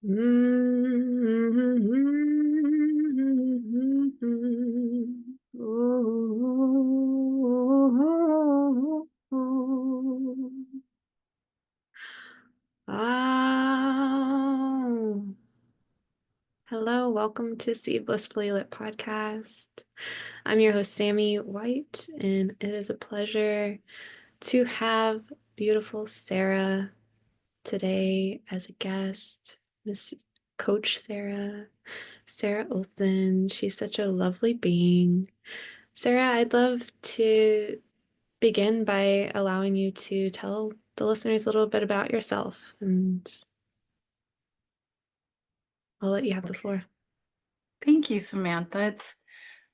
Oh, hello, welcome to Seed Blissfully Lit podcast. I'm your host, Sammy White, and it is a pleasure to have beautiful Sara today as a guest. Miss Coach Sara Olson. She's such a lovely being. Sara, I'd love to begin by allowing you to tell the listeners a little bit about yourself, and I'll let you have the Okay. floor. Thank you, Samantha. It's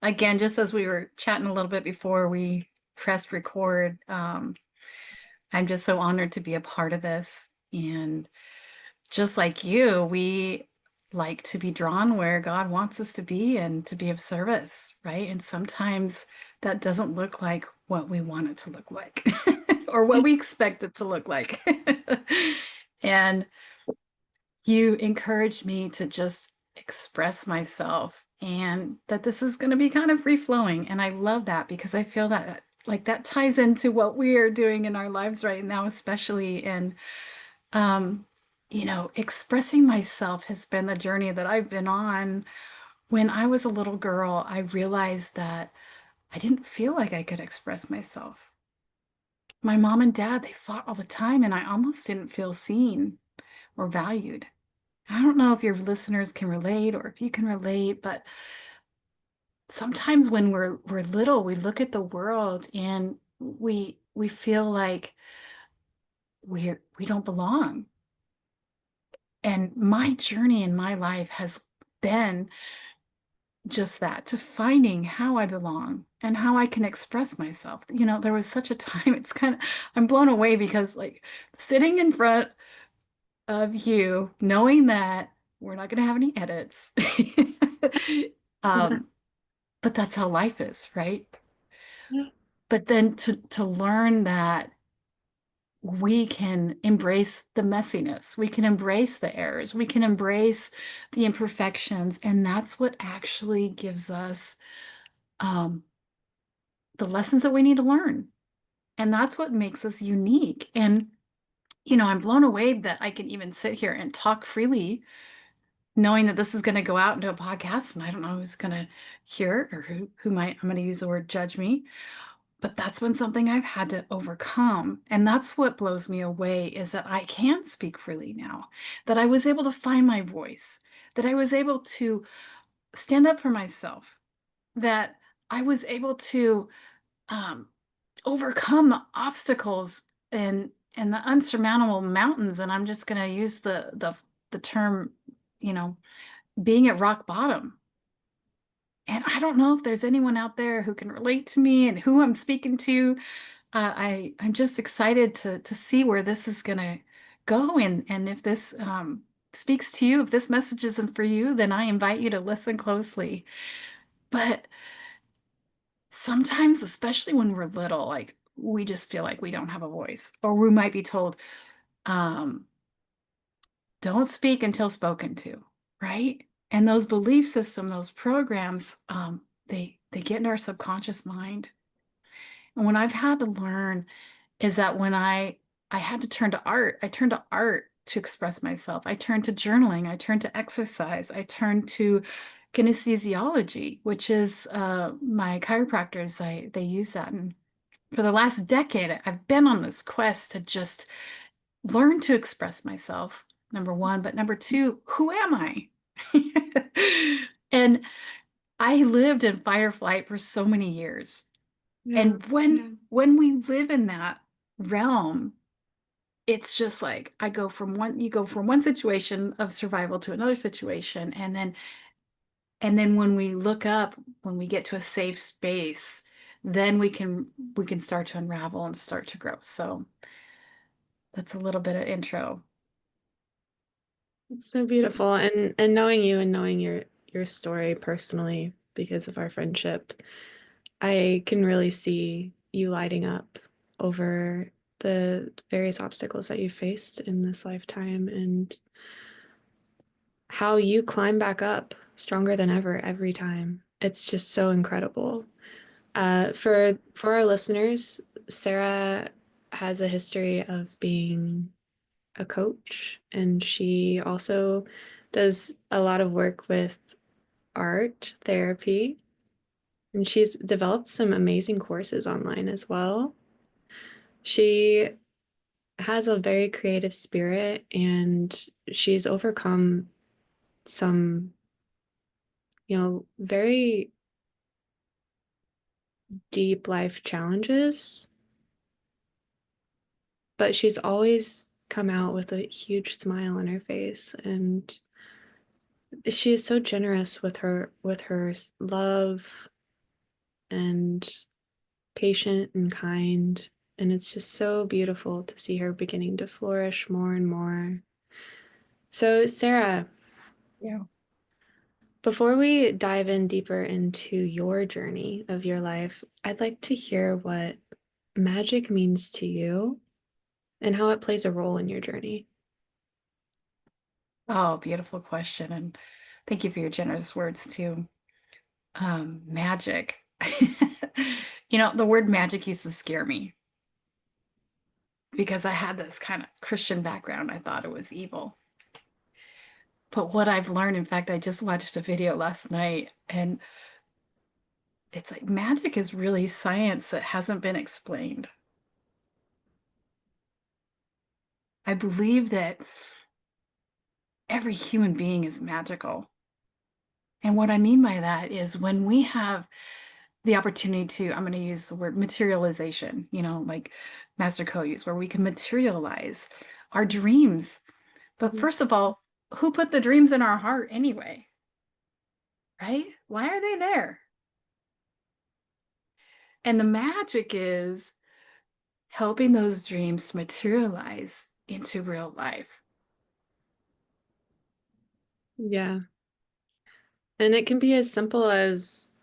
again, just as we were chatting a little bit before we pressed record, I'm just so honored to be a part of this. And just like you, we like to be drawn where God wants us to be and to be of service, right? And sometimes that doesn't look like what we want it to look like or what we expect it to look like. And you encouraged me to just express myself and that this is going to be kind of free flowing. And I love that because I feel that like that ties into what we are doing in our lives right now, especially in, um, expressing myself has been the journey that I've been on. When I was a little girl, I realized that I didn't feel like I could express myself. My mom and dad, they fought all the time, and I almost didn't feel seen or valued. I don't know if your listeners can relate or if you can relate, but sometimes when we're little, we look at the world and we feel like we don't belong. And my journey in my life has been just that, to finding how I belong and how I can express myself. There was such a time, I'm blown away because like sitting in front of you, knowing that we're not going to have any edits. um, but that's how life is, right? Yeah. But then to learn that we can embrace the messiness, we can embrace the errors, we can embrace the imperfections, and that's what actually gives us um, the lessons that we need to learn. And that's what makes us unique. And I'm blown away that I can even sit here and talk freely, knowing that this is going to go out into a podcast, and I don't know who's going to hear it or who might. I'm going to use the word judge me. But that's been something I've had to overcome. And that's what blows me away is that I can speak freely now, that I was able to find my voice, that I was able to stand up for myself, that I was able to um, overcome the obstacles and the unsurmountable mountains. And I'm just going to use the term, you know, being at rock bottom. And I don't know if there's anyone out there who can relate to me and who I'm speaking to. I'm just excited to see where this is going to go, and if this speaks to you, if this message isn't for you, then I invite you to listen closely. But sometimes, especially when we're little, like we just feel like we don't have a voice, or we might be told, um, "Don't speak until spoken to," right? And those belief system, those programs, they get into our subconscious mind. And what I've had to learn is that when I had to turn to art, I turned to art to express myself. I turned to journaling. I turned to exercise. I turned to kinesiology, which is my chiropractors. They use that. And for the last decade, I've been on this quest to just learn to express myself, number one. But number two, who am I? And I lived in fight or flight for so many years. Yeah. And when we live in that realm, it's just like you go from one situation of survival to another situation. And then when we look up, when we get to a safe space, then we can start to unravel and start to grow. So that's a little bit of intro. It's so beautiful. And knowing you and knowing your story personally because of our friendship, I can really see you lighting up over the various obstacles that you faced in this lifetime. And how you climb back up stronger than ever every time. It's just so incredible. For our listeners, Sarah has a history of being a coach, and she also does a lot of work with art therapy, and she's developed some amazing courses online as well. She has a very creative spirit, and she's overcome some, very deep life challenges, but she's always come out with a huge smile on her face, and she is so generous with her love and patient and kind, and it's just so beautiful to see her beginning to flourish more and more. So, Sarah, Yeah. before we dive in deeper into your journey of your life, I'd like to hear what magic means to you and how it plays a role in your journey. Oh, beautiful question. And thank you for your generous words too. Magic. The word magic used to scare me because I had this kind of Christian background. I thought it was evil. But what I've learned, in fact, I just watched a video last night, and it's like magic is really science that hasn't been explained. I believe that every human being is magical. And what I mean by that is when we have the opportunity to, I'm going to use the word materialization, like Master Co used, where we can materialize our dreams. But first of all, who put the dreams in our heart anyway? Right? Why are they there? And the magic is helping those dreams materialize into real life. Yeah. And it can be as simple as,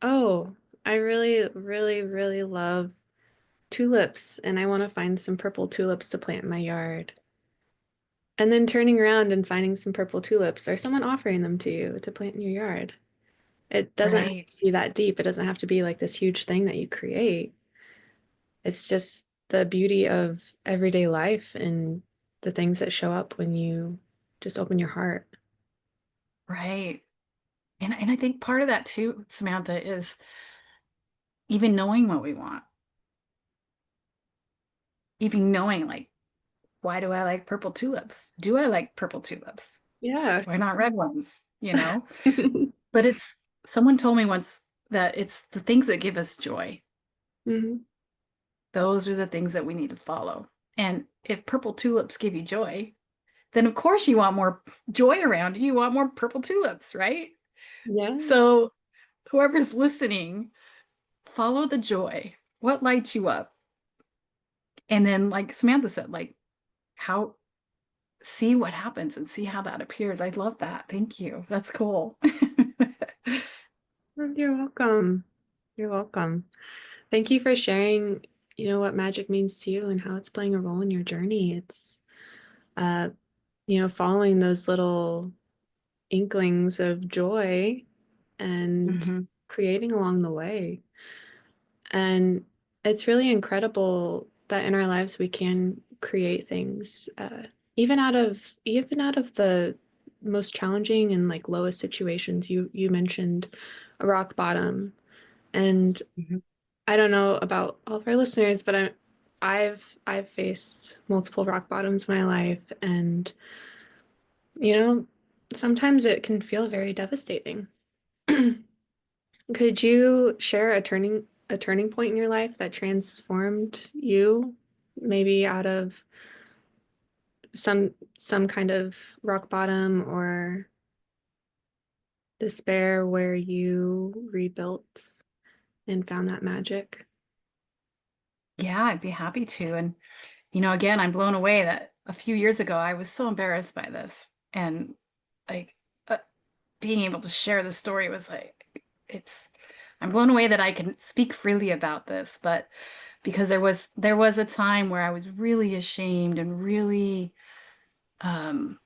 oh, I really, really, really love tulips and I want to find some purple tulips to plant in my yard. And then turning around and finding some purple tulips or someone offering them to you to plant in your yard. It doesn't have Right. to be that deep. It doesn't have to be like this huge thing that you create. It's just the beauty of everyday life and the things that show up when you just open your heart. Right. And I think part of that too, Samantha, is even knowing what we want, even knowing like, why do I like purple tulips? Do I like purple tulips? Yeah. Why not red ones? But someone told me once that it's the things that give us joy. Mhm. Those are the things that we need to follow. And if purple tulips give you joy, then of course you want more joy around you. You want more purple tulips, right? Yes. So whoever's listening, follow the joy. What lights you up? And then, like Samantha said, like how see what happens and see how that appears. I love that. Thank you. That's cool. Oh, you're welcome. You're welcome. Thank you for sharing, what magic means to you and how it's playing a role in your journey. It's, uh, following those little inklings of joy and Mhm. creating along the way. And it's really incredible that in our lives we can create things, even out of the most challenging and like lowest situations. You mentioned a rock bottom, and Mhm. I don't know about all of our listeners, but I've faced multiple rock bottoms in my life, and you know, sometimes it can feel very devastating. Could you share a turning point in your life that transformed you, maybe out of some kind of rock bottom or despair where you rebuilt and found that magic? Yeah, I'd be happy to. And, again, I'm blown away that a few years ago I was so embarrassed by this. And like being able to share the story was like, I'm blown away that I can speak freely about this, but because there was a time where I was really ashamed and really, um,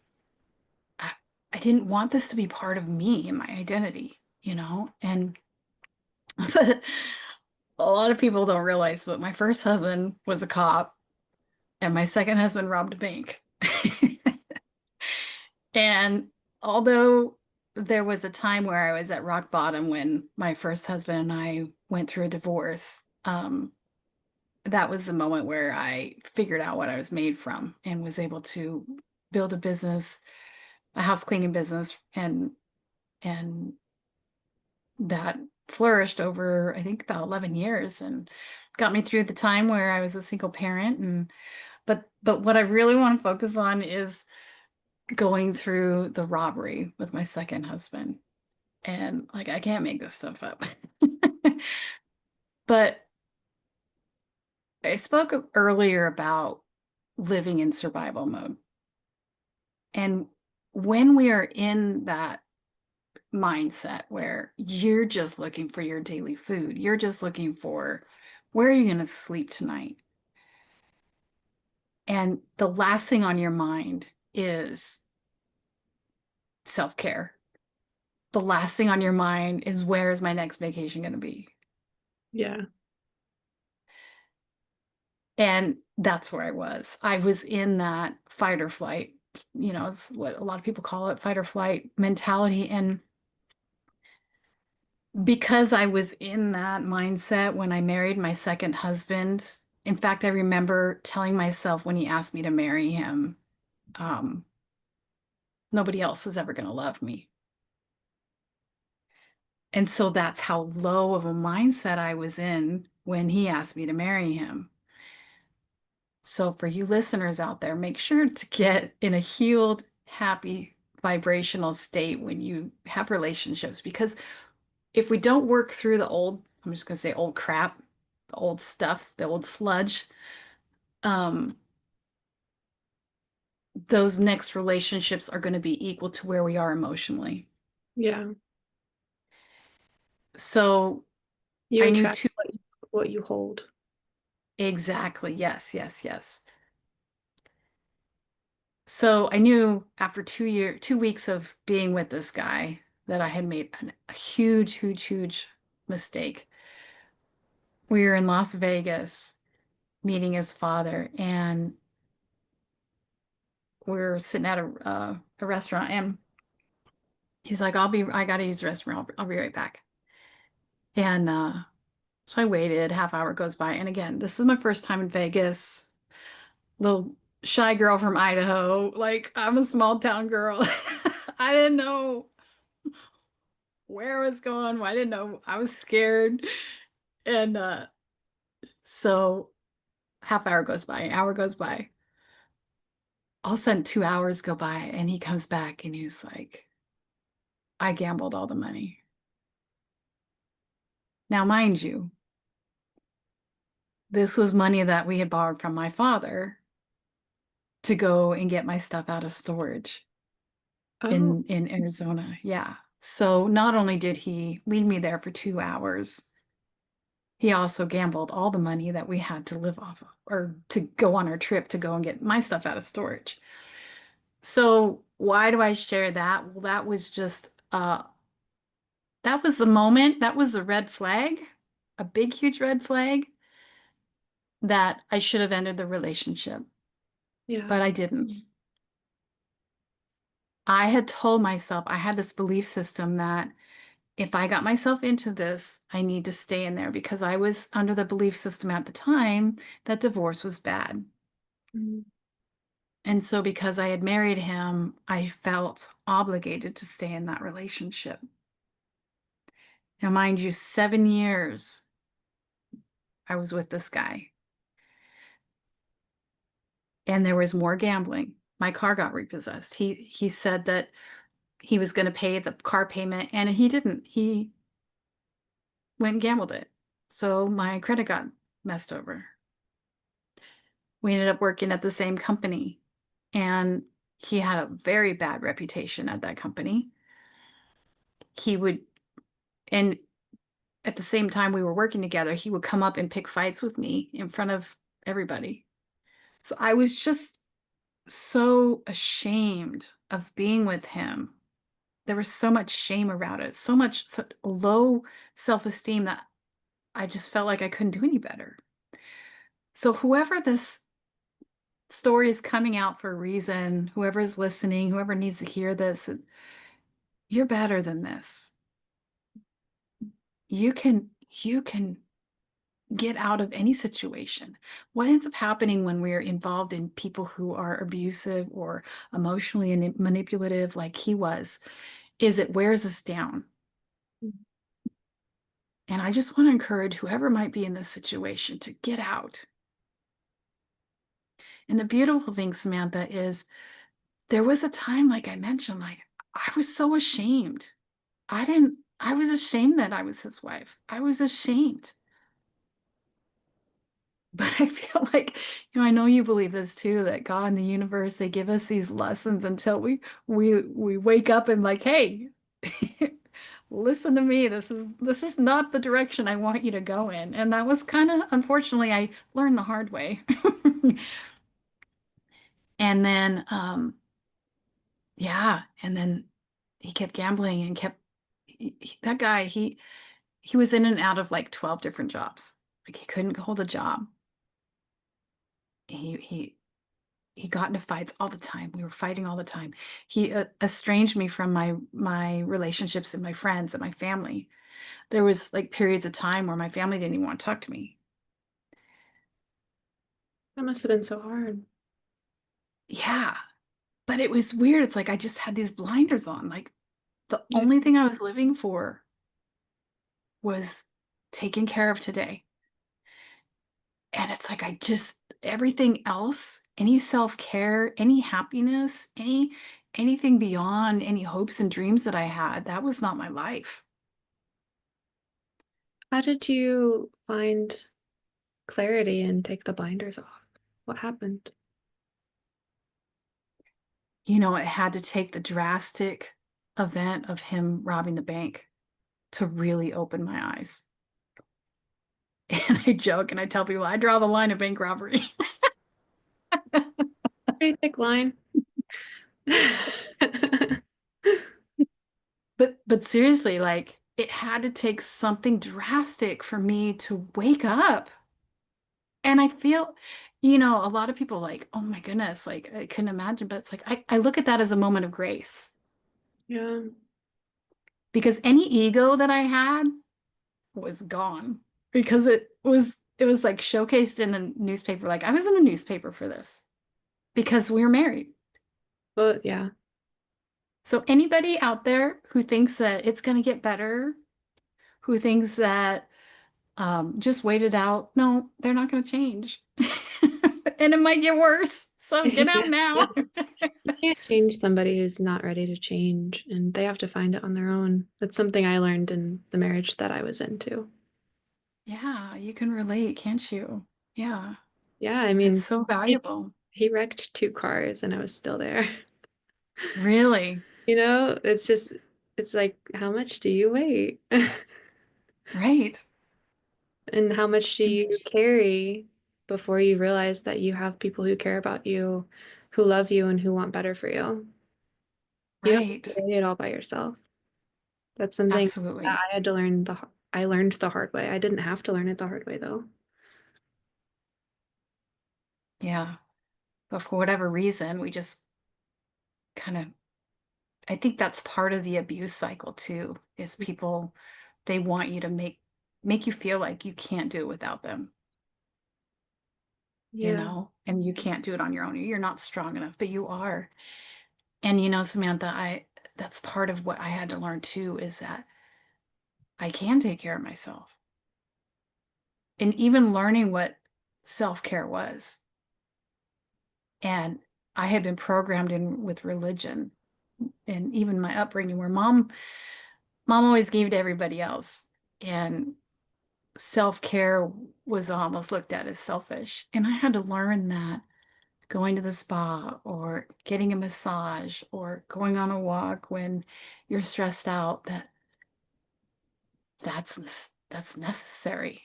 I didn't want this to be part of me and my identity, and but a lot of people don't realize, but my first husband was a cop and my second husband robbed a bank. And although there was a time where I was at rock bottom when my first husband and I went through a divorce, that was the moment where I figured out what I was made from and was able to build a business, a house cleaning business, and that flourished over, I think, about 11 years and got me through the time where I was a single parent. And but what I really want to focus on is going through the robbery with my second husband. And like I can't make this stuff up. But I spoke earlier about living in survival mode. And when we are in that mindset where you're just looking for your daily food, you're just looking for where are you going to sleep tonight? And the last thing on your mind is self-care. The last thing on your mind is where is my next vacation going to be? Yeah. And that's where I was. I was in that fight or flight, it's what a lot of people call it, fight or flight mentality. And because I was in that mindset when I married my second husband, in fact, I remember telling myself when he asked me to marry him, um, nobody else is ever going to love me. And so that's how low of a mindset I was in when he asked me to marry him. So for you listeners out there, make sure to get in a healed, happy, vibrational state when you have relationships. Because if we don't work through the old, I'm just going to say old crap, the old stuff, the old sludge, um, those next relationships are going to be equal to where we are emotionally. Yeah. So You I knew attract two, what you hold. exactly. Yes, yes, yes. So I knew after 2 weeks of being with this guy that I had made a huge, huge, huge mistake. We were in Las Vegas meeting his father, and we are sitting at a restaurant, and he's like, I gotta use the restroom. I'll be right back. And so I waited, half hour goes by. And again, this is my first time in Vegas, little shy girl from Idaho. Like, I'm a small town girl. I didn't know where I was going. I didn't know. I was scared. And so half hour goes by, an hour goes by. All of a sudden, 2 hours go by, and he comes back and he's like, I gambled all the money. Now, mind you, this was money that we had borrowed from my father to go and get my stuff out of storage Oh. in Arizona. Yeah. So not only did he leave me there for 2 hours, he also gambled all the money that we had to live off of or to go on our trip to go and get my stuff out of storage. So why do I share that? Well, that was the moment, that was a red flag, a big, huge red flag that I should have ended the relationship, Yeah. but I didn't. I had told myself, I had this belief system that if I got myself into this, I need to stay in there because I was under the belief system at the time that divorce was bad. Mm. And so because I had married him, I felt obligated to stay in that relationship. Now, mind you, 7 years I was with this guy, and there was more gambling. My car got repossessed. He said that he was going to pay the car payment, and he didn't. He went and gambled it. So my credit got messed over. We ended up working at the same company, and he had a very bad reputation at that company. He would, and at the same time we were working together, he would come up and pick fights with me in front of everybody. So I was just so ashamed of being with him there was so much shame around it, so much low self-esteem that I just felt like I couldn't do any better. So whoever this story is coming out for a reason, whoever is listening, whoever needs to hear this, you're better than this. You can get out of any situation. What ends up happening when we're involved in people who are abusive or emotionally manipulative, like he was, is it wears us down. And I just want to encourage whoever might be in this situation to get out. And the beautiful thing, Samantha, is there was a time, like I mentioned, like I was so ashamed. I was ashamed that I was his wife. I was ashamed. But I feel like, I know you believe this too, that God and the universe, they give us these lessons until we wake up and like, hey, listen to me. This is not the direction I want you to go in. And that was kind of, unfortunately, I learned the hard way. And then yeah, and then he kept gambling and kept that guy, he was in and out of like 12 different jobs. Like he couldn't hold a job. He he got into fights all the time. We were fighting all the time. He estranged me from my relationships and my friends and my family. There was like periods of time where my family didn't even want to talk to me. That must have been so hard. Yeah, but it was weird. It's like I just had these blinders on. Like the Yeah. only thing I was living for was taking care of today. And it's like I just everything else, any self-care, any happiness, anything beyond any hopes and dreams that I had, that was not my life. How did you find clarity and take the blinders off? What happened? It had to take the drastic event of him robbing the bank to really open my eyes. And I joke and I tell people I draw the line of bank robbery. Pretty thick line. But seriously, like it had to take something drastic for me to wake up. And I feel, a lot of people like, oh my goodness, like I couldn't imagine, but it's like I look at that as a moment of grace Yeah. because any ego that I had was gone because it was like showcased in the newspaper. Like I was in the newspaper for this because we were married. But yeah, So anybody out there who thinks that it's going to get better, who thinks that just wait it out, no, they're not going to change. And it might get worse. So get out now. you can't change somebody who's not ready to change, and they have to find it on their own. That's something I learned in the marriage that I was into. Yeah, you can relate, can't you? Yeah, Yeah, I it's mean, so valuable. he wrecked two cars and I was still there. Really, It's just, it's like, how much do you weigh? right. And how much do And you you just, carry before you realize that you have people who care about you, who love you, and who want better for you? You don't have to right. weigh it all by yourself. That's something that Absolutely. I had to learn I learned the hard way. I didn't have to learn it the hard way though. Yeah. But for whatever reason, we just kind of, I think that's part of the abuse cycle too, is people, they want you to make you feel like you can't do it without them, Yeah. and you can't do it on your own. You're not strong enough, but you are. And Samantha, that's part of what I had to learn too, is that I can take care of myself. And even learning what self-care was. And I had been programmed in with religion and even my upbringing where mom always gave to everybody else. And self-care was almost looked at as selfish. And I had to learn that going to the spa or getting a massage or going on a walk when you're stressed out, that's necessary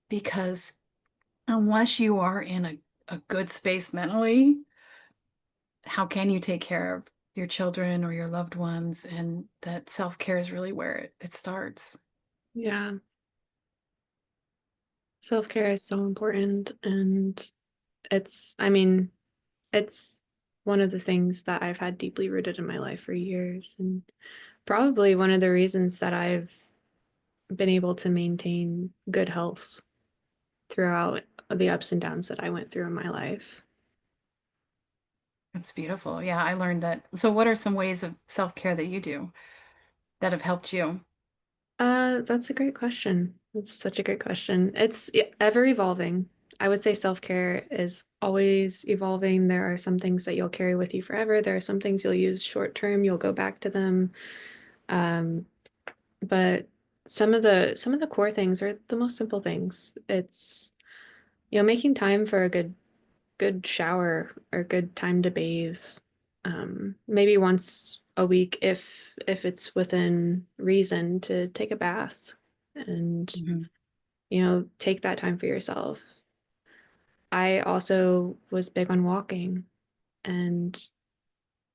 because unless you are in a good space mentally, how can you take care of your children or your loved ones, and that self-care is really where it starts. Yeah. Self-care is so important. And I mean, it's one of the things that I've had deeply rooted in my life for years. And probably one of the reasons that I've been able to maintain good health throughout the ups and downs that I went through in my life. It's beautiful. Yeah, I learned that. So what are some ways of self-care that you do that have helped you? That's a great question. That's such a great question. It's ever evolving. I would say self-care is always evolving. There are some things that you'll carry with you forever. There are some things you'll use short term, you'll go back to them. Um, but some of the core things are the most simple things. It's, making time for a good shower or good time to bathe. Maybe once a week if it's within reason to take a bath and Mhm. take that time for yourself. I also was big on walking, and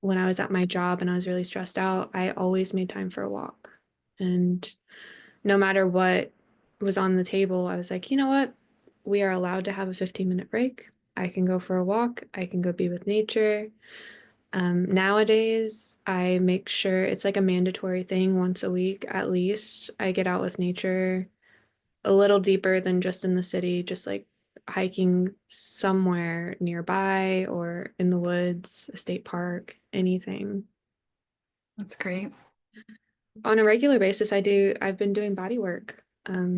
when I was at my job and I was really stressed out, I always made time for a walk. And no matter what was on the table, I was like, you know what? We are allowed to have a 15-minute break. I can go for a walk. I can go be with nature. Nowadays, I make sure it's like a mandatory thing once a week at least. I get out with nature a little deeper than just in the city, just like hiking somewhere nearby or in the woods, a state park, anything. That's great. On a regular basis, I've been doing body work.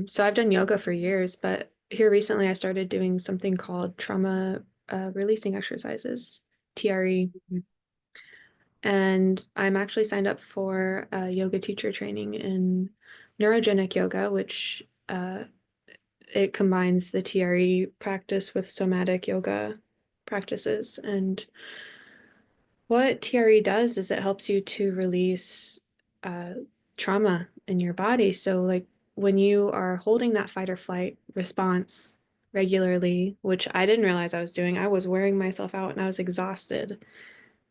So I've done yoga for years, but here recently I started doing something called trauma releasing exercises, TRE. And I'm actually signed up for a yoga teacher training in neurogenic yoga, which it combines the TRE practice with somatic yoga practices. And what TRE does is it helps you to release uh, trauma in your body. So, like when you are holding that fight or flight response regularly, which I didn't realize I was doing, I was wearing myself out and I was exhausted.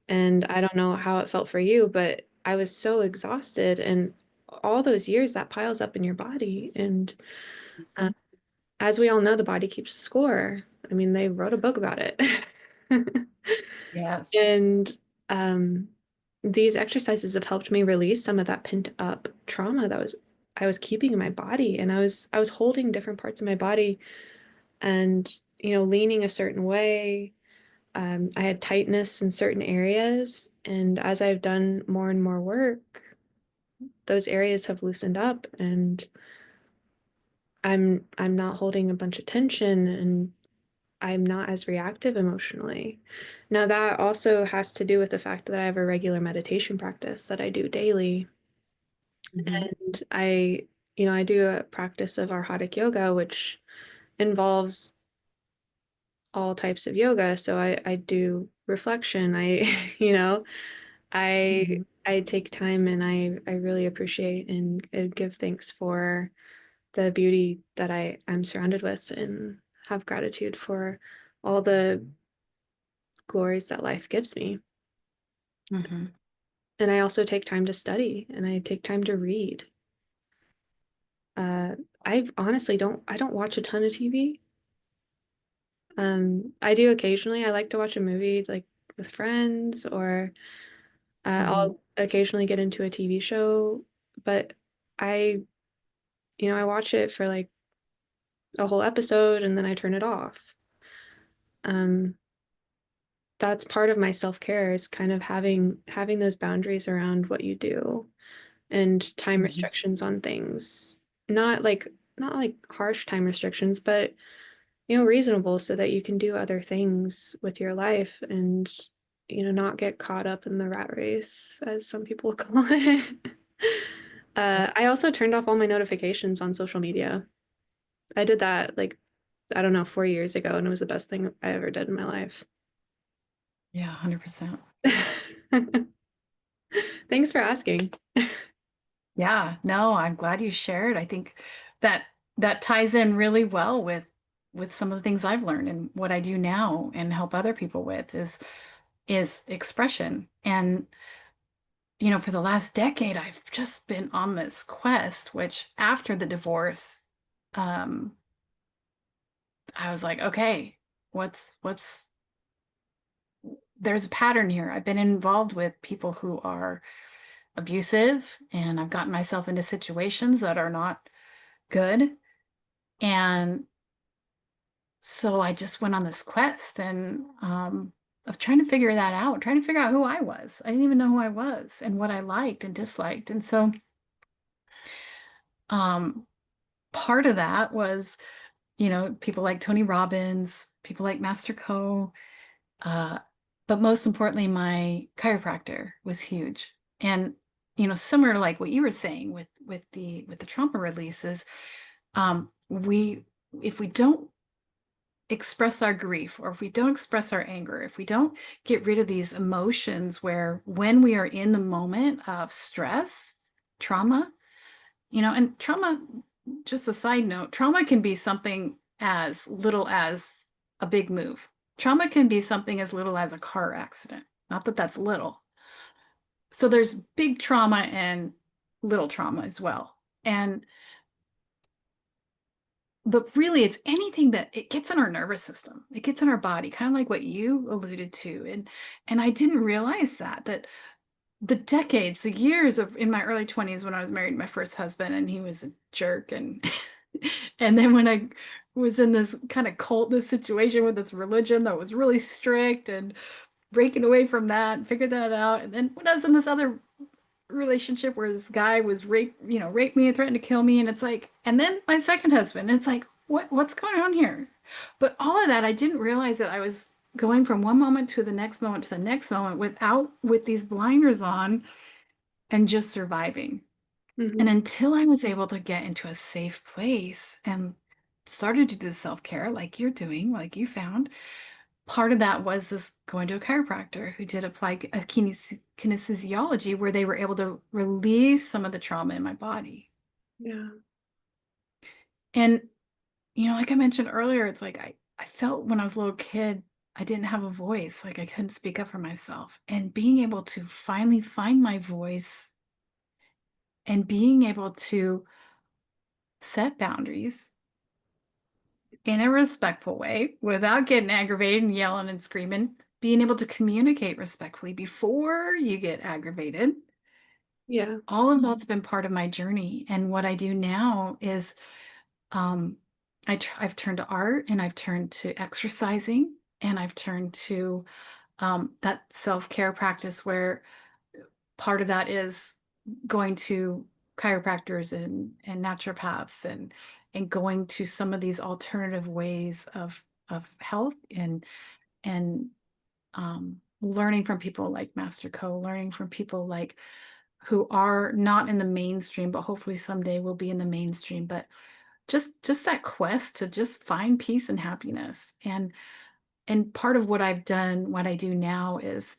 And I don't know how it felt for you, but I was so exhausted. And all those years that piles up in your body. And uh, Mhm. as we all know, the body keeps a score. I mean, they wrote a book about it. Yes. And um, these exercises have helped me release some of that pent up trauma that I was keeping in my body. And I was holding different parts of my body and, leaning a certain way. I had tightness in certain areas, and as I've done more and more work, those areas have loosened up, and I'm not holding a bunch of tension, and I'm not as reactive emotionally. Now, that also has to do with the fact that I have a regular meditation practice that I do daily, Mhm. and I do a practice of Arhatic yoga, which involves all types of yoga. So I do reflection. you know, I Mhm. I take time and I really appreciate and give thanks for the beauty that I'm surrounded with and have gratitude for all the glories that life gives me. Mhm. And I also take time to study and I take time to read. Uh, I honestly don't watch a ton of TV. I do occasionally. I like to watch a movie like with friends or Mhm. I'll occasionally get into a TV show, but I I watch it for like a whole episode and then I turn it off. Um, that's part of my self-care is kind of having those boundaries around what you do and time Mhm. restrictions on things. Not like harsh time restrictions, but reasonable so that you can do other things with your life and not get caught up in the rat race, as some people call it. I also turned off all my notifications on social media. I did that like I don't know, 4 years ago, and it was the best thing I ever did in my life. Yeah, 100%. Thanks for asking. Yeah, no, I'm glad you shared. I think that that ties in really well with some of the things I've learned and what I do now and help other people with is expression. And for the last decade, I've just been on this quest, which after the divorce, um, I was like, okay, what's there's a pattern here. I've been involved with people who are abusive, and I've gotten myself into situations that are not good. And so I just went on this quest and of trying to figure that out, trying to figure out who I was. I didn't even know who I was and what I liked and disliked. And so um, part of that was, people like Tony Robbins, people like Master Co. Uh, but most importantly, my chiropractor was huge. And, similar to like what you were saying with the trauma releases, we if we don't express our grief, or if we don't express our anger, if we don't get rid of these emotions where when we are in the moment of stress, trauma, and trauma, just a side note, trauma can be something as little as a big move. Trauma can be something as little as a car accident. Not that that's little. So there's big trauma and little trauma as well. And but really it's anything that it gets in our nervous system. It gets in our body, kind of like what you alluded to. And I didn't realize that the decades, the years of in my early 20s when I was married to my first husband and he was a jerk and and then when I was in this kind of cult, this situation with this religion that was really strict and breaking away from that and figured that out. And then when I was in this other relationship where this guy was raped me and threatened to kill me, and it's like, and then my second husband, and it's like, what's going on here? But all of that, I didn't realize that I was going from one moment to the next moment to the next moment with these blinders on and just surviving. And Hmm. until I was able to get into a safe place and started to do self-care like you're doing, like you found, part of that was this going to a chiropractor who did apply a kinesiology where they were able to release some of the trauma in my body. Yeah. And, like I mentioned earlier, it's like I felt when I was a little kid, I didn't have a voice, like I couldn't speak up for myself. And being able to finally find my voice and being able to set boundaries in a respectful way without getting aggravated and yelling and screaming, being able to communicate respectfully before you get aggravated. Yeah. All of that's been part of my journey. And what I do now is um, I've turned to art and I've turned to exercising and I've turned to that self-care practice where part of that is going to chiropractors and naturopaths and going to some of these alternative ways of health and learning from people like Master Co, learning from people like who are not in the mainstream, but hopefully someday will be in the mainstream. But just that quest to just find peace and happiness. And part of what I've done, what I do now is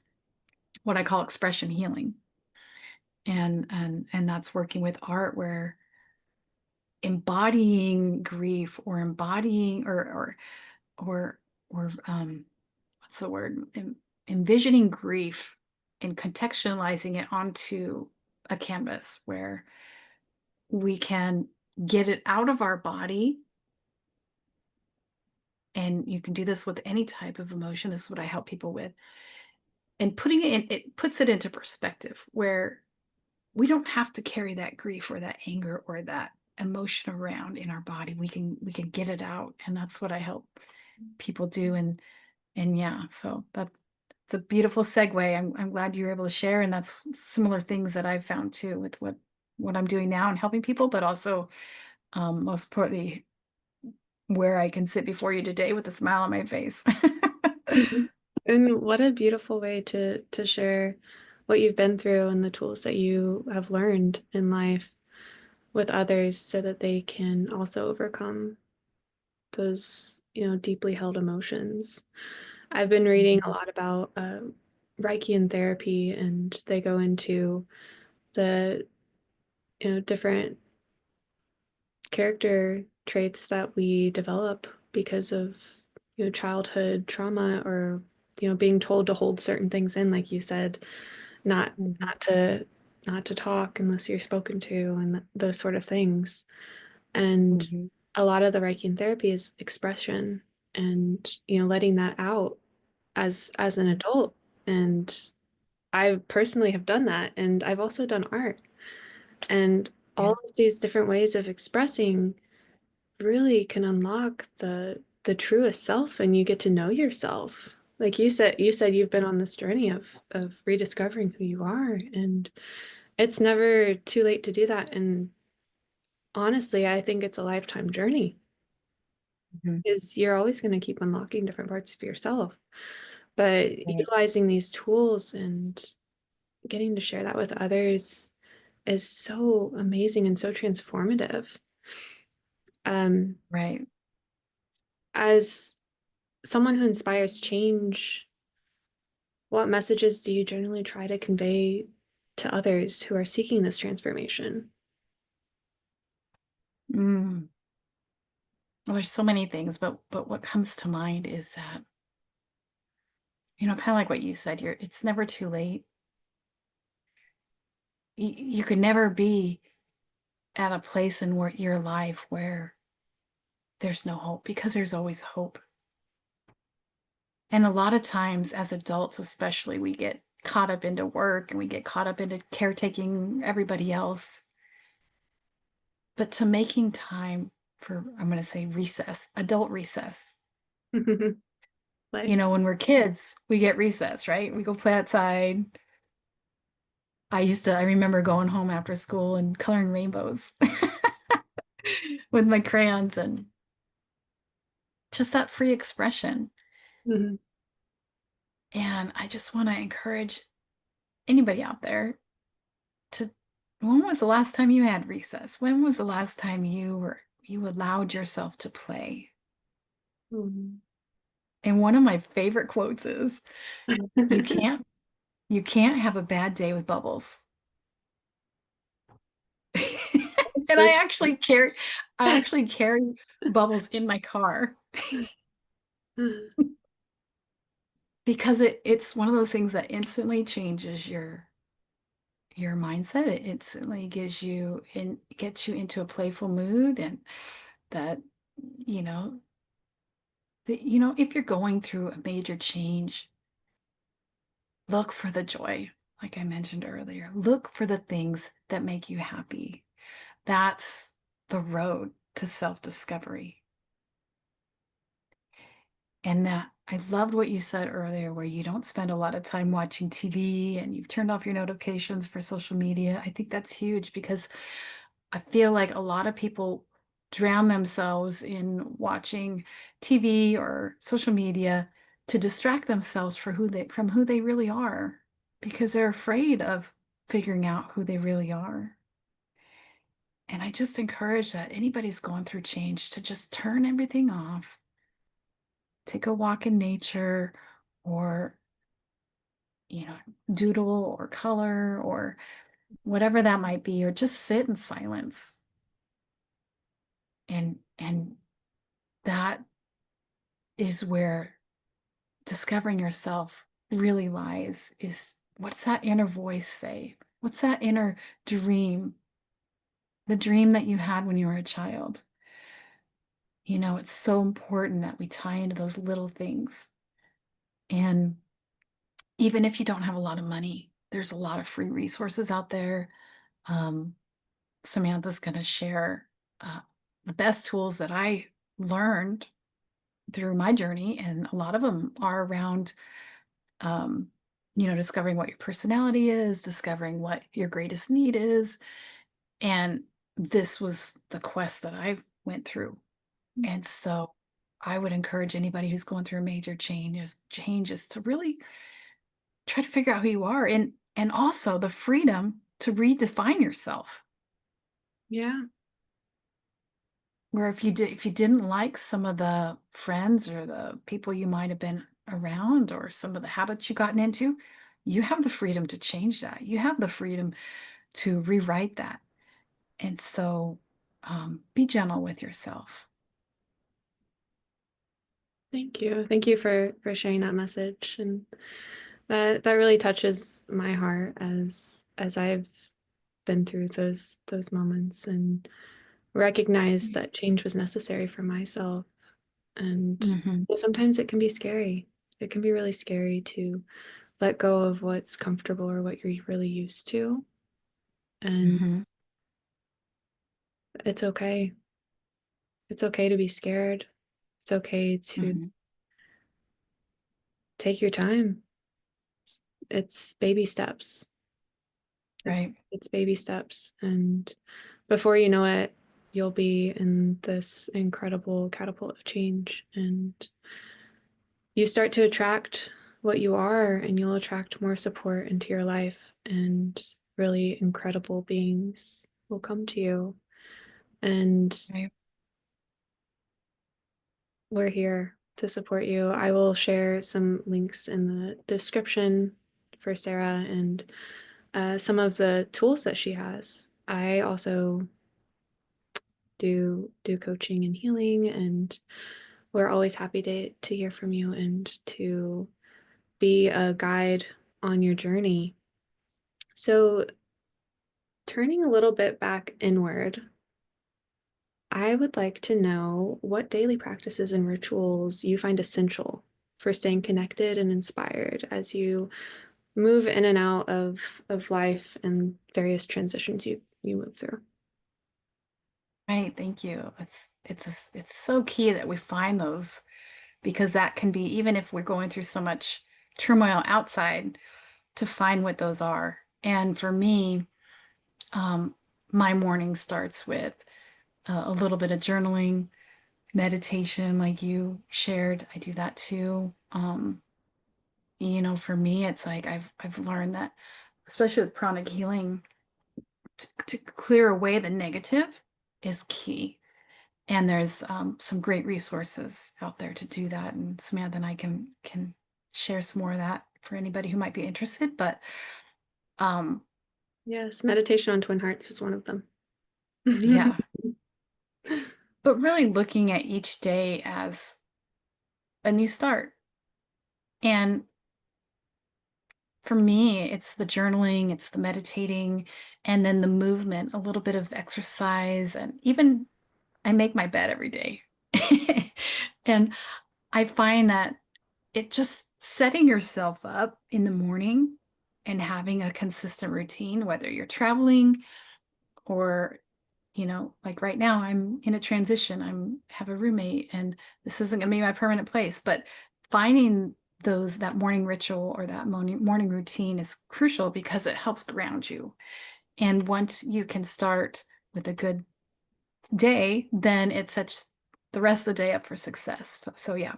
what I call expression healing. And that's working with art where embodying grief or embodying or what's the word? Envisioning grief and contextualizing it onto a canvas where we can get it out of our body. And you can do this with any type of emotion. This is what I help people with. And putting it in, it puts it into perspective where we don't have to carry that grief or that anger or that emotion around in our body. We can get it out. And that's what I help people do. And yeah, so that's it's a beautiful segue. I'm glad you were able to share. And that's similar things that I've found too with what I'm doing now and helping people, but also most importantly, where I can sit before you today with a smile on my face. Mhm. And what a beautiful way to share what you've been through and the tools that you have learned in life with others so that they can also overcome those, deeply held emotions. I've been reading a lot about Reiki and therapy, and they go into the, different character traits that we develop because of, childhood trauma or, being told to hold certain things in, like you said, not Mhm. not to not to talk unless you're spoken to, and those sort of things. And Mhm. a lot of the Reiki therapy is expression and, letting that out as an adult. And I personally have done that. And I've also done art. And all Yeah. of these different ways of expressing really can unlock the truest self, and you get to know yourself. Like you said you've been on this journey of rediscovering who you are, and it's never too late to do that. And honestly, I think it's a lifetime journey, Mhm. is you're always going to keep unlocking different parts of yourself. But Right. utilizing these tools and getting to share that with others is so amazing and so transformative. Um, Right. as someone who inspires change, what messages do you generally try to convey to others who are seeking this transformation? Mm. Well, there's so many things, but what comes to mind is that, kind of like what you said, it's never too late. You could never be at a place in your life where there's no hope, because there's always hope. And a lot of times as adults, especially, we get caught up into work and we get caught up into caretaking everybody else. But to making time for, I'm going to say recess, adult recess. Like, When we're kids, we get recess, right? We go play outside. I remember going home after school and coloring rainbows with my crayons, and just that free expression. mhm. And I just want to encourage anybody out there to, when was the last time you had recess? When was the last time you allowed yourself to play? Mhm. And one of my favorite quotes is, you can't you can't have a bad day with bubbles. And So I actually carry bubbles in my car, because it's one of those things that instantly changes your mindset. It instantly gets you into a playful mood, and that, you know, if you're going through a major change, look for the joy. Like I mentioned earlier, look for the things that make you happy. That's the road to self-discovery. And that I loved what you said earlier, where you don't spend a lot of time watching TV and you've turned off your notifications for social media. I think that's huge, because I feel like a lot of people drown themselves in watching TV or social media to distract themselves from who they really are, because they're afraid of figuring out who they really are. And I just encourage that anybody's going through change to just turn everything off, take a walk in nature, or, you know, doodle or color or whatever that might be, or just sit in silence. And that is where discovering yourself really lies, is, what's that inner voice say? What's that inner dream? The dream that you had when you were a child. It's so important that we tie into those little things. And even if you don't have a lot of money, there's a lot of free resources out there. Um, Samantha's going to share uh, the best tools that I learned through my journey, and a lot of them are around, um, discovering what your personality is, discovering what your greatest need is. And this was the quest that I went through. And so I would encourage anybody who's going through a major changes to really try to figure out who you are, and also the freedom to redefine yourself. yeah. Where if you didn't like some of the friends or the people you might have been around, or some of the habits you've gotten into, you have the freedom to change that. You have the freedom to rewrite that. And so, be gentle with yourself. Thank you. Thank you for sharing that message. And that really touches my heart as I've been through those moments and recognized that change was necessary for myself. And Hmm. sometimes it can be scary. It can be really scary to let go of what's comfortable or what you're really used to. And Hmm. it's okay. It's okay to be scared. It's okay to Hmm. take your time. It's baby steps. It, Right. it's baby steps. And before you know it, you'll be in this incredible catapult of change. And you start to attract what you are, and you'll attract more support into your life. And really incredible beings will come to you. And Right. we're here to support you. I will share some links in the description for Sarah and some of the tools that she has. I also do coaching and healing, and we're always happy to hear from you and to be a guide on your journey. So, turning a little bit back inward, I would like to know what daily practices and rituals you find essential for staying connected and inspired as you move in and out of life and various transitions you move through. Right. Thank you. It's so key that we find those because that can be, even if we're going through so much turmoil outside, to find what those are. And for me, um, my morning starts with a little bit of journaling, meditation, like you shared. I do that too. For me, it's like I've learned that, especially with pranic healing, to clear away the negative is key. And there's some great resources out there to do that. And Samantha and I can share some more of that for anybody who might be interested. But um, Yes, meditation on twin hearts is one of them. yeah, but really looking at each day as a new start. And for me, it's the journaling, it's the meditating, and then the movement, a little bit of exercise, and even I make my bed every day. And I find that it just setting yourself up in the morning and having a consistent routine, whether you're traveling or, like right now, I'm in a transition. I'm have a roommate and this isn't gonna be my permanent place, but finding that morning ritual or that morning routine is crucial because it helps ground you. And once you can start with a good day, then it sets the rest of the day up for success. So yeah,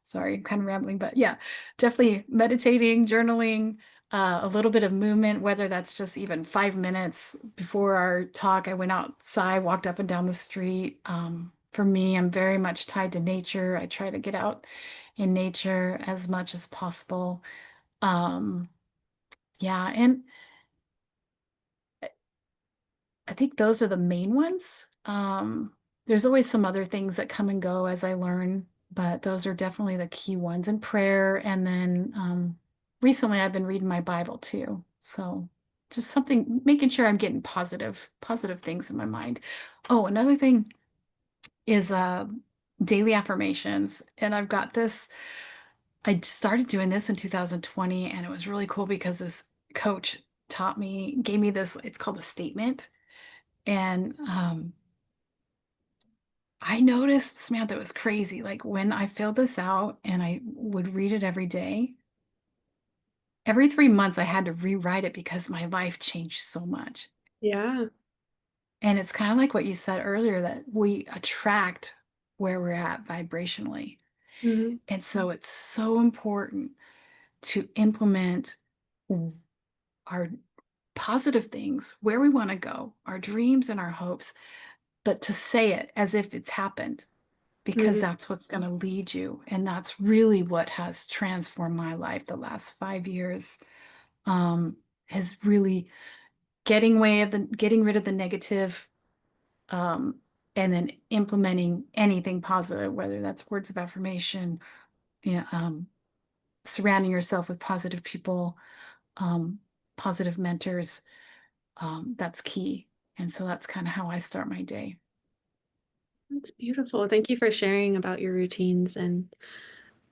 sorry, I'm kind of rambling, but yeah, definitely meditating, journaling, a little bit of movement, whether that's just even 5 minutes before our talk. I went outside, walked up and down the street. For me, I'm very much tied to nature. I try to get out in nature as much as possible. Um, yeah, and I think those are the main ones. There's always some other things that come and go as I learn, but those are definitely the key ones. And prayer, and then recently I've been reading my Bible too. So just something, making sure I'm getting positive things in my mind. Oh, another thing is daily affirmations, and I've got this. I started doing this in 2020, and it was really cool because this coach gave me this. It's called a statement. And I noticed, Samantha, it was crazy. Like when I filled this out and I would read it every day, every 3 months I had to rewrite it because my life changed so much. Yeah. And it's kind of like what you said earlier, that we attract where we're at vibrationally. Hmm. And so it's so important to implement our positive things, where we want to go, our dreams and our hopes, but to say it as if it's happened, because Hmm. that's what's going to lead you. And that's really what has transformed my life the last 5 years, has really getting rid of the negative, um, and then implementing anything positive, whether that's words of affirmation, yeah, surrounding yourself with positive people, um, positive mentors, that's key. And so that's kind of how I start my day. That's beautiful. Thank you for sharing about your routines, and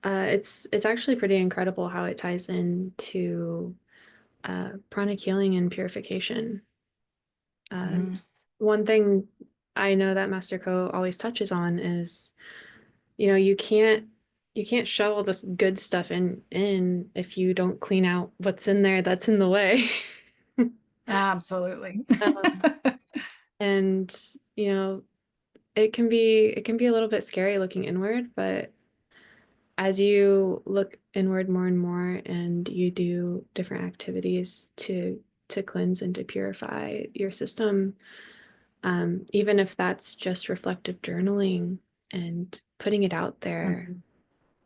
it's actually pretty incredible how it ties into pranic healing and purification. Uh, Mhm. one thing I know that Master Co always touches on is, you can't shove all this good stuff in if you don't clean out what's in there that's in the way. Absolutely. Um, and you know, it can be a little bit scary looking inward, but as you look inward more and more and you do different activities to cleanse and to purify your system, even if that's just reflective journaling and putting it out there.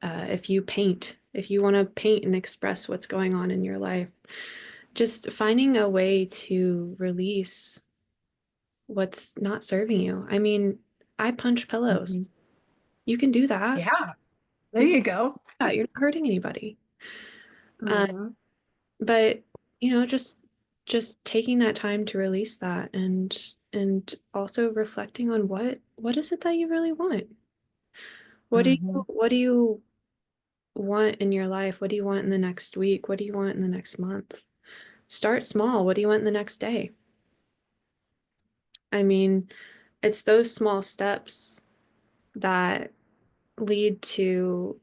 Mhm. If you want to paint and express what's going on in your life, just finding a way to release what's not serving you. I mean, I punch pillows. Mhm. You can do that. Yeah, there You can you do go. that. You're not hurting anybody. Uh, Mhm. but just taking that time to release that, and also reflecting on what is it that you really want? Mhm. What do you want in your life? What do you want in the next week? What do you want in the next month? Start small. What do you want in the next day? I mean, it's those small steps that lead to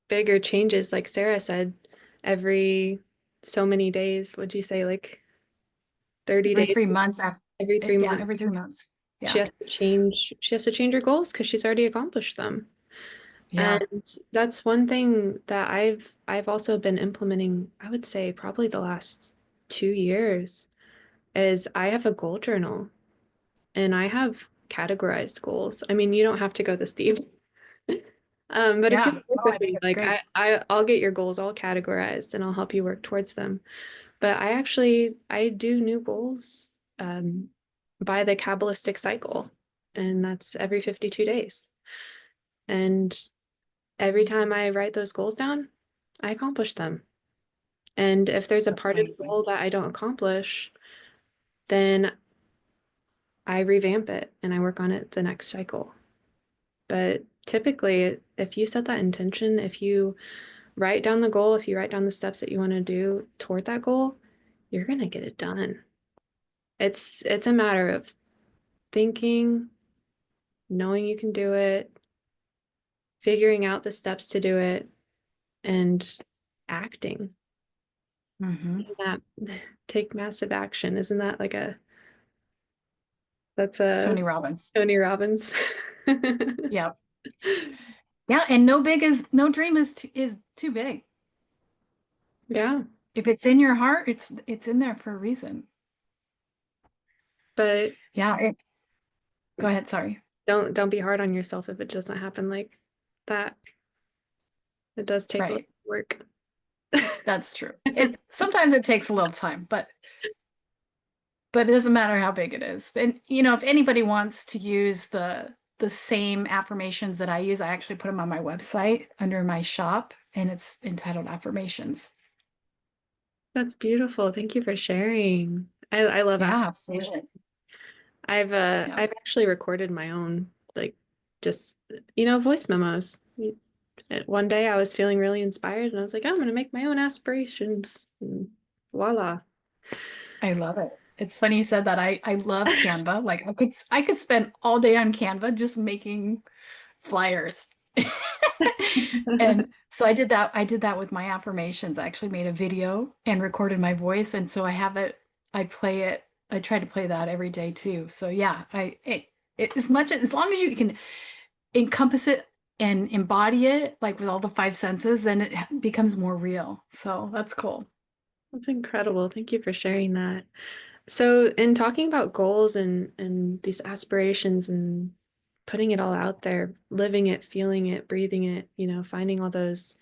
bigger changes. Like Sarah said, every so many days, would you say like 30 Every days, 3 months after, every three yeah, months, every 3 months. she Yeah. has to change her goals because she's already accomplished them. Yeah. And that's one thing that I've also been implementing, I would say probably the last 2 years, is I have a goal journal and I have categorized goals. I mean, you don't have to go this deep. But if you Yeah. work Oh, I with think me, it's like great. I'll get your goals all categorized and I'll help you work towards them. But I do new goals by the Kabbalistic cycle, and that's every 52 days. And every time I write those goals down, I accomplish them. And if there's a That's part of the amazing. goal that I don't accomplish, then I revamp it and I work on it the next cycle. But typically, if you set that intention, if you write down the goal, if you write down the steps that you want to do toward that goal, you're going to get it done. It's a matter of thinking, knowing you can do it, figuring out the steps to do it, and acting. Hmm. That take massive action. Isn't that like a that's a Tony Robbins. Tony Robbins? Yeah. Yeah. And no dream is too big. Yeah, If it's in your heart, it's in there for a reason. but Yeah. Go ahead. Sorry. don't be hard on yourself if it doesn't happen like that. It does take a lot Right. of work. That's true. It sometimes it takes a little time, but it doesn't matter how big it is. And if anybody wants to use the same affirmations that I use, I actually put them on my website under my shop, and it's entitled Affirmations. That's beautiful. Thank you for sharing. I love Yeah, asking. absolutely. Yeah, I've actually recorded my own, like, just voice memos. One day I was feeling really inspired and I was like, I'm gonna make my own aspirations. And voila. I love it. It's funny you said that. I love Canva. Like I could spend all day on Canva just making flyers. And so I did that with my affirmations. I actually made a video and recorded my voice, and so I have it, I play it, I try to play that every day too. So yeah, as long as you can encompass it and embody it like with all the five senses, then it becomes more real. So that's cool. That's incredible. Thank you for sharing that. So, in talking about goals and these aspirations and putting it all out there, living it, feeling it, breathing it, finding all those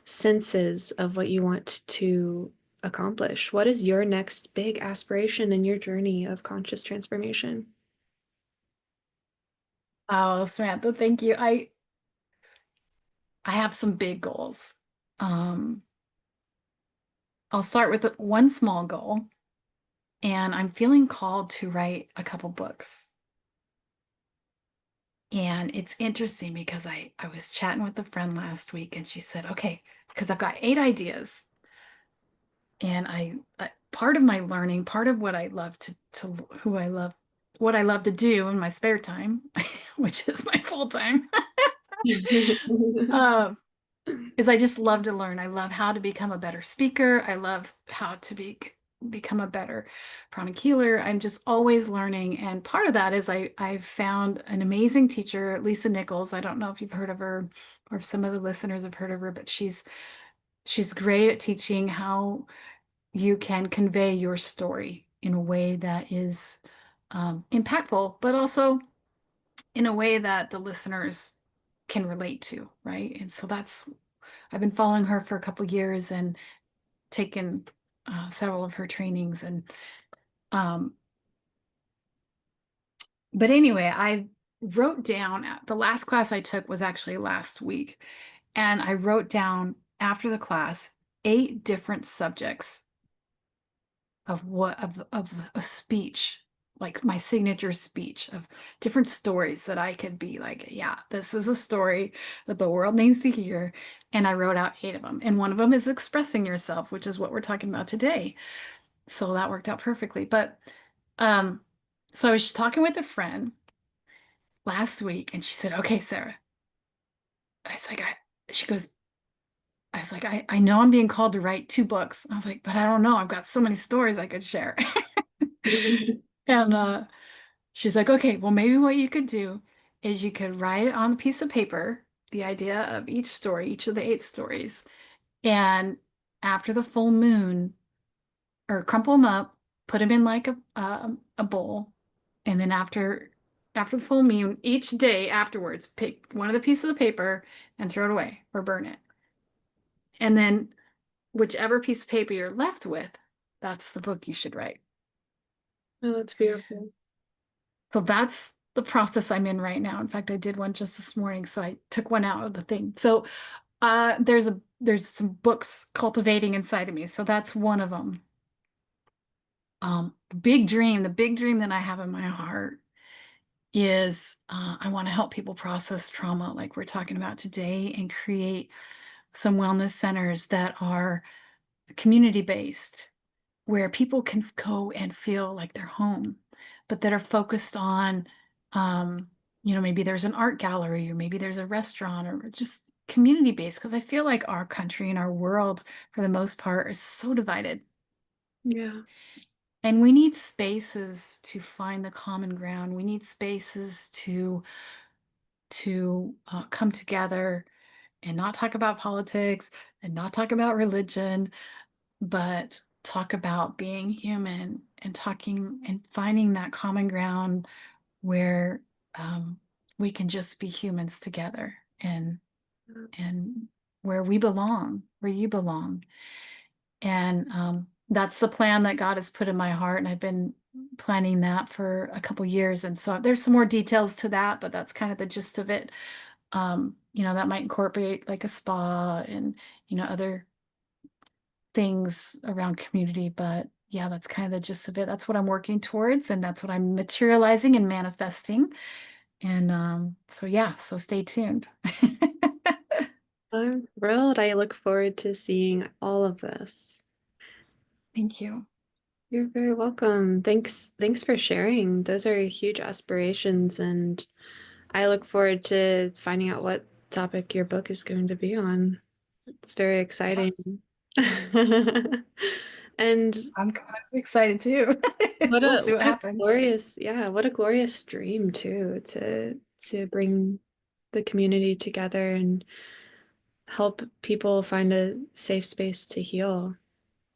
senses of what you want to accomplish. What is your next big aspiration in your journey of conscious transformation? Oh, Samantha, thank you. I have some big goals. Um, I'll start with one small goal. and I'm feeling called to write a couple books. And it's interesting because I was chatting with a friend last week and she said, okay, because I've got 8 ideas. And part of my learning, part of what I love who I love, what I love to do in my spare time, which is my full time, uh, is I just love to learn. I love how to become a better speaker. I love how to become a better pranic healer. I'm just always learning. And part of that is I've found an amazing teacher, Lisa Nichols. I don't know if you've heard of her or if some of the listeners have heard of her, but she's great at teaching how you can convey your story in a way that is impactful, but also in a way that the listeners can relate to, right? And so I've been following her for a couple years and taken several of her trainings. And um, but anyway, I wrote down the last class I took was actually last week, and I wrote down after the class 8 different subjects of a speech, like my signature speech of different stories that I could be like, yeah, this is a story that the world needs to hear. And I wrote out 8 of them. And one of them is expressing yourself, which is what we're talking about today. So that worked out perfectly. But um, so I was talking with a friend last week and she said, okay, Sarah. I was like, she goes, I was like, I know I'm being called to write 2 books. I was like, but I don't know. I've got so many stories I could share. And she's like, okay, well, maybe what you could do is you could write it on a piece of paper, the idea of each story, each of the 8 stories. And after the full moon, or crumple them up, put them in like a bowl. And then after the full moon, each day afterwards, pick one of the pieces of paper and throw it away or burn it. And then whichever piece of paper you're left with, that's the book you should write. Oh, that's beautiful. So that's the process I'm in right now. In fact, I did one just this morning, so I took one out of the thing. So there's some books cultivating inside of me. So that's one of them. The big dream that I have in my heart is I want to help people process trauma like we're talking about today and create some wellness centers that are community based where people can go and feel like they're home, but that are focused on, um, maybe there's an art gallery or maybe there's a restaurant or just community based. Because I feel like our country and our world, for the most part, is so divided. Yeah. And we need spaces to find the common ground. We need spaces to come together and not talk about politics and not talk about religion, but talk about being human and talking and finding that common ground where we can just be humans together and where we belong, where you belong. And that's the plan that God has put in my heart. And I've been planning that for a couple years. And so there's some more details to that, but that's kind of the gist of it. That might incorporate like a spa and, other things around community. But yeah, that's kind of the gist of it. That's what I'm working towards, and that's what I'm materializing and manifesting. And so yeah, so stay tuned. I'm thrilled. I look forward to seeing all of this. Thank you. You're very welcome. Thanks for sharing. Those are huge aspirations, and I look forward to finding out what topic your book is going to be on. It's very Yes, exciting. And I'm kind of excited too. what We'll a see what what a happens. glorious, yeah, what a glorious dream too, to bring the community together and help people find a safe space to heal.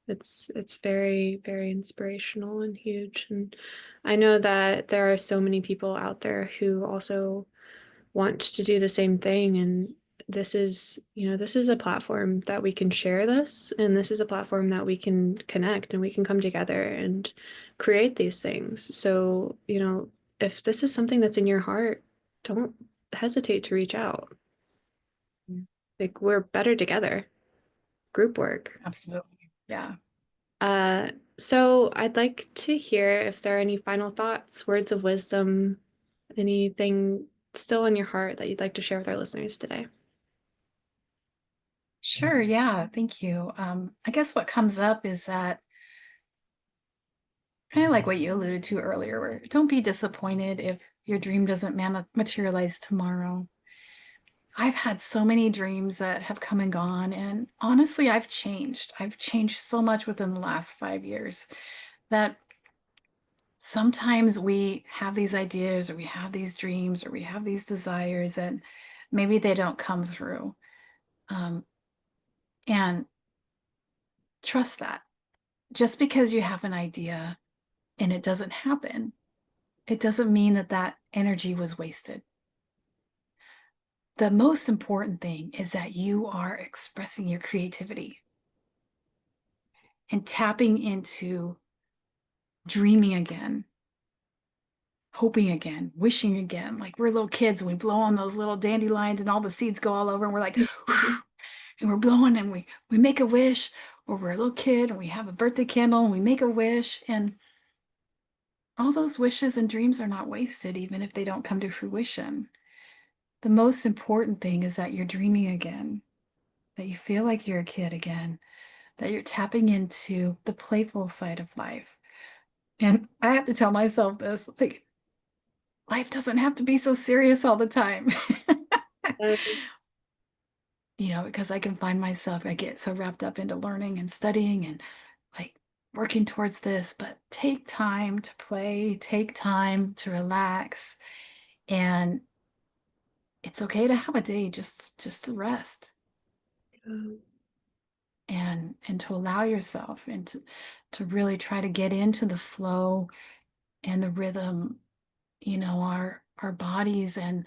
It's very, very inspirational and huge. And I know that there are so many people out there who also want to do the same thing. And this is a platform that we can share this, and this is a platform that we can connect and we can come together and create these things. So, if this is something that's in your heart, don't hesitate to reach out. Like, we're better together. Group work. Absolutely. Yeah. Uh, So I'd like to hear if there are any final thoughts, words of wisdom, anything still on your heart that you'd like to share with our listeners today. Sure, yeah, thank you. I guess what comes up is that kind of like what you alluded to earlier, where don't be disappointed if your dream doesn't materialize tomorrow. I've had so many dreams that have come and gone, and honestly, I've changed. I've changed so much within the last 5 years that sometimes we have these ideas or we have these dreams or we have these desires and maybe they don't come through. Um, and trust that just because you have an idea and it doesn't happen, it doesn't mean that that energy was wasted. The most important thing is that you are expressing your creativity and tapping into dreaming again, hoping again, wishing again. Like we're little kids and we blow on those little dandelions and all the seeds go all over and we're like, and we're blowing and we make a wish, or we're a little kid and we have a birthday candle and we make a wish, and all those wishes and dreams are not wasted even if they don't come to fruition. The most important thing is that you're dreaming again, that you feel like you're a kid again, that you're tapping into the playful side of life. And I have to tell myself this, like, life doesn't have to be so serious all the time. Uh, Because I can find myself, I get so wrapped up into learning and studying and like working towards this, but take time to play, take time to relax, and it's okay to have a day just to rest and to allow yourself and to really try to get into the flow and the rhythm. Our bodies and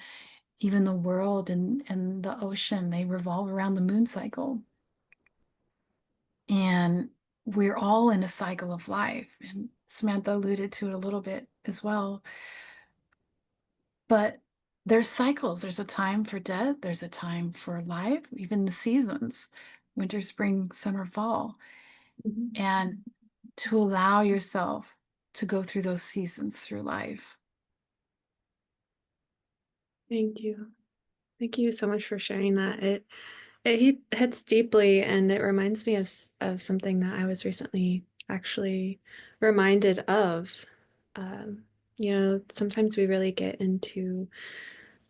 even the world and the ocean, they revolve around the moon cycle. And we're all in a cycle of life. And Samantha alluded to it a little bit as well. But there's cycles. There's a time for death, there's a time for life, even the seasons, winter, spring, summer, fall. mhm. And to allow yourself to go through those seasons through life. Thank you. Thank you so much for sharing that. It hits deeply, and it reminds me of something that I was recently actually reminded of. Um, sometimes we really get into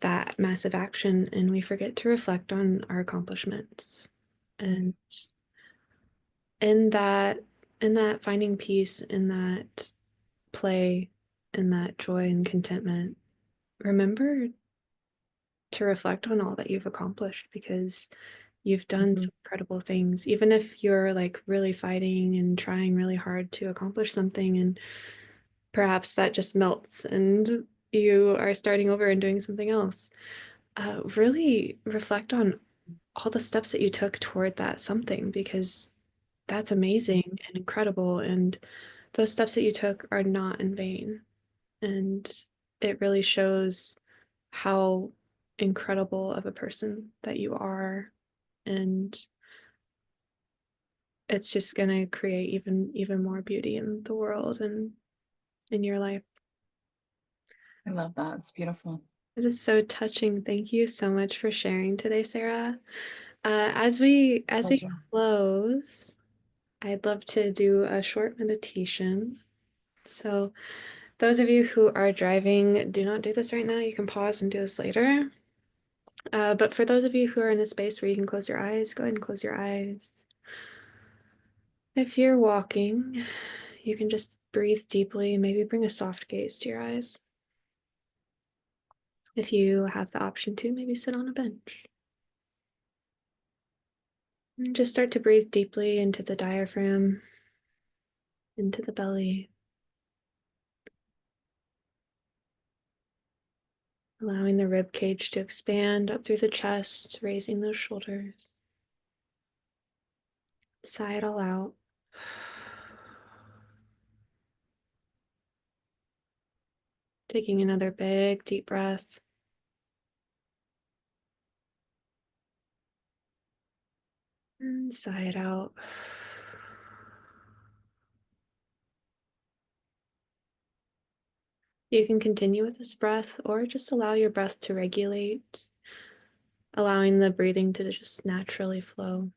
that massive action and we forget to reflect on our accomplishments. And in that in that finding peace, in that play, in that joy and contentment, remember to reflect on all that you've accomplished because you've done Mhm. some incredible things. Even if you're like really fighting and trying really hard to accomplish something, and perhaps that just melts and you are starting over and doing something else, really reflect on all the steps that you took toward that something because that's amazing and incredible. And those steps that you took are not in vain. And it really shows how incredible of a person that you are. And it's just going to create even more beauty in the world and in your life. I love that. It's beautiful. It is so touching. Thank you so much for sharing today, Sarah. As we Pleasure. close, I'd love to do a short meditation. So, those of you who are driving, do not do this right now. You can pause and do this later. But for those of you who are in a space where you can close your eyes, go ahead and close your eyes. If you're walking, you can just breathe deeply, maybe bring a soft gaze to your eyes. If you have the option to, maybe sit on a bench. And just start to breathe deeply into the diaphragm, into the belly, allowing the rib cage to expand up through the chest, raising those shoulders. Sigh it all out. Taking another big, deep breath. And sigh it out. You can continue with this breath or just allow your breath to regulate, allowing the breathing to just naturally flow.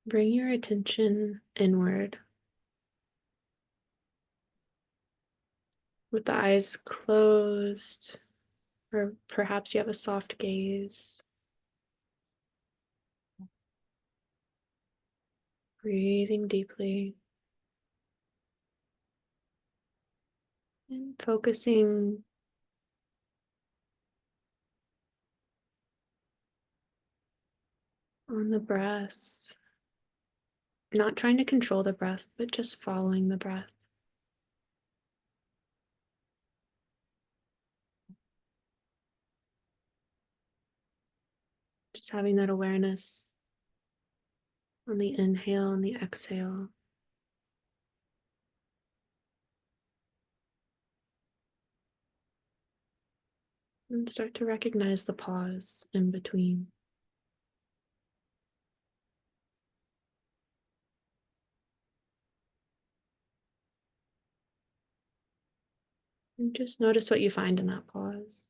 Bring your attention inward with the eyes closed, or perhaps you have a soft gaze. Breathing deeply and focusing on the breath, not trying to control the breath, but just following the breath. Just having that awareness on the inhale and the exhale. And start to recognize the pause in between. And just notice what you find in that pause.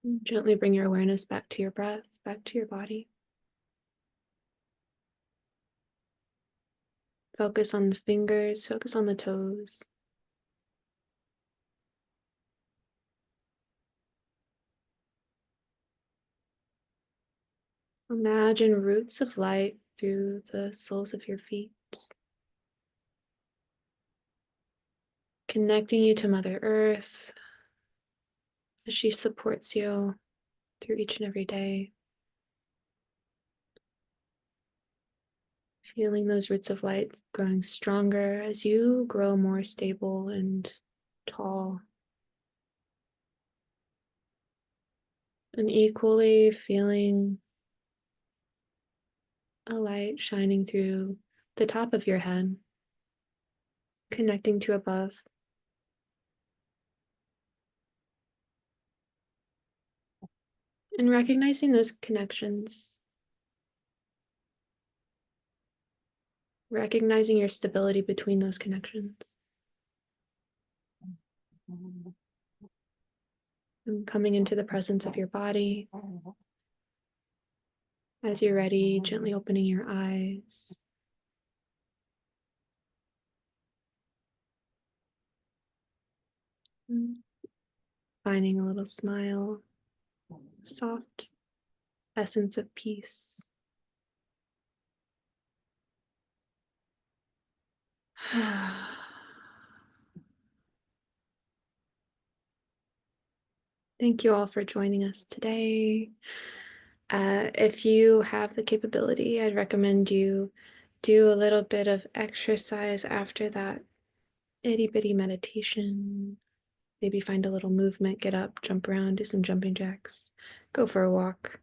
And gently bring your awareness back to your breath, back to your body. Focus on the fingers, focus on the toes. Imagine roots of light through the soles of your feet, connecting you to Mother Earth as she supports you through each and every day. Feeling those roots of light growing stronger as you grow more stable and tall. And equally feeling a light shining through the top of your head, connecting to above. And recognizing those connections, recognizing your stability between those connections. And coming into the presence of your body. As you're ready, gently opening your eyes. And finding a little smile, soft essence of peace. Thank you all for joining us today. If you have the capability, I'd recommend you do a little bit of exercise after that itty bitty meditation. Maybe find a little movement, get up, jump around, do some jumping jacks, go for a walk.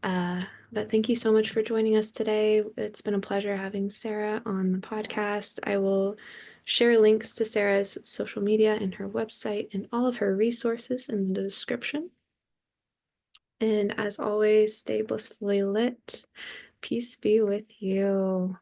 But thank you so much for joining us today. It's been a pleasure having Sara on the podcast. I will share links to Sara's social media and her website and all of her resources in the description. And as always, stay blissfully lit. Peace be with you.